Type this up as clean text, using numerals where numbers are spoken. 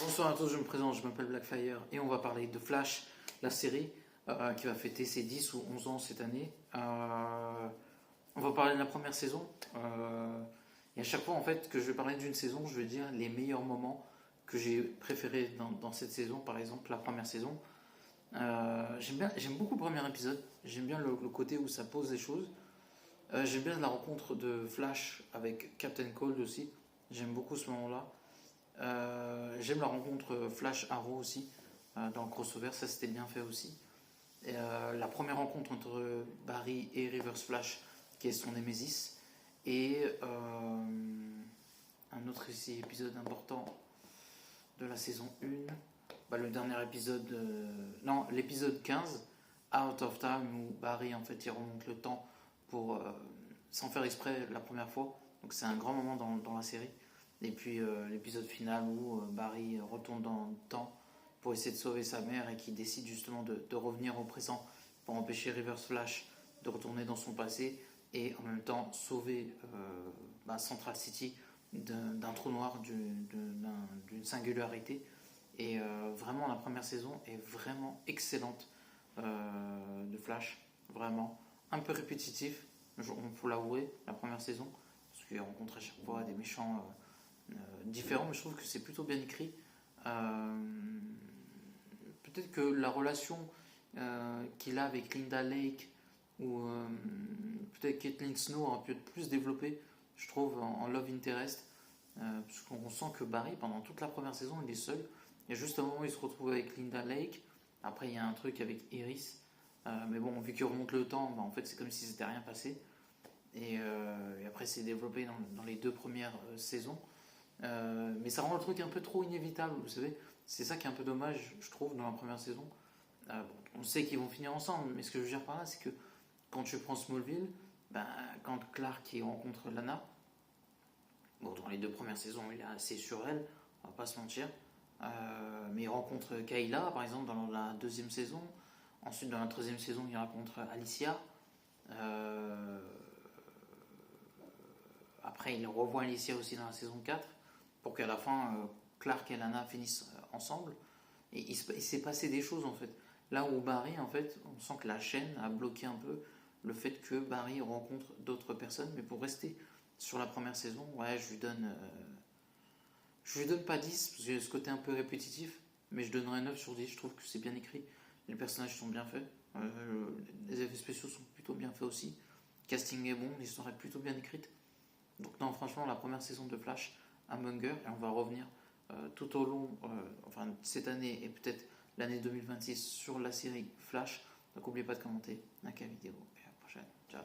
Bonsoir à tous, je me présente, je m'appelle Blackfire et on va parler de Flash, la série qui va fêter ses 10 ou 11 ans cette année. On va parler de la première saison et à chaque fois en fait que je vais parler d'une saison, je vais dire les meilleurs moments que j'ai préférés dans cette saison. Par exemple, la première saison, j'aime beaucoup le premier épisode, j'aime bien le côté où ça pose des choses. J'aime bien la rencontre de Flash avec Captain Cold aussi, j'aime beaucoup ce moment-là. J'aime la rencontre Flash Arrow aussi dans le crossover, ça c'était bien fait aussi. Et, la première rencontre entre Barry et Reverse Flash, qui est son Nemesis, et un autre ici, épisode important de la saison 1, le dernier épisode, non, l'épisode 15, Out of Time, où Barry en fait il remonte le temps pour, sans faire exprès la première fois, donc c'est un grand moment dans la série. Et puis l'épisode final où Barry retourne dans le temps pour essayer de sauver sa mère et qui décide justement de revenir au présent pour empêcher Reverse Flash de retourner dans son passé et en même temps sauver Central City d'un trou noir, d'une singularité. Et vraiment la première saison est vraiment excellente de Flash, vraiment un peu répétitif, il faut l'avouer, la première saison, parce qu'il rencontre à chaque fois des méchants différent, mais je trouve que c'est plutôt bien écrit. Peut-être que la relation qu'il a avec Linda Lake ou peut-être Caitlin Snow a pu être plus développée, je trouve, en Love Interest, parce qu'on sent que Barry, pendant toute la première saison, il est seul. Il y a juste un moment où il se retrouve avec Linda Lake. Après, il y a un truc avec Iris. Mais bon, vu qu'il remonte le temps, en fait, c'est comme si c'était rien passé. Et après, c'est développé dans les deux premières saisons. Mais ça rend le truc un peu trop inévitable, vous savez. C'est ça qui est un peu dommage, je trouve, dans la première saison. On sait qu'ils vont finir ensemble, mais ce que je veux dire par là, c'est que quand tu prends Smallville, quand Clark il rencontre Lana, dans les deux premières saisons, il est assez sur elle, on va pas se mentir. Mais il rencontre Kayla, par exemple, dans la deuxième saison. Ensuite, dans la troisième saison, il rencontre Alicia. Après, il revoit Alicia aussi dans la saison 4 pour qu'à la fin, Clark et Lana finissent ensemble. Et il s'est passé des choses en fait. Là où Barry, en fait, on sent que la chaîne a bloqué un peu le fait que Barry rencontre d'autres personnes. Mais pour rester sur la première saison, ouais, je lui donne pas 10 parce qu'il y a ce côté un peu répétitif, mais je donnerais 9 sur 10. Je trouve que c'est bien écrit. Les personnages sont bien faits. Les effets spéciaux sont plutôt bien faits aussi. Le casting est bon, l'histoire est plutôt bien écrite. Donc non, franchement, la première saison de Flash, un banger, et on va revenir tout au long, cette année et peut-être l'année 2026 sur la série Flash. Donc n'oubliez pas de commenter, like la vidéo, et à la prochaine. Ciao.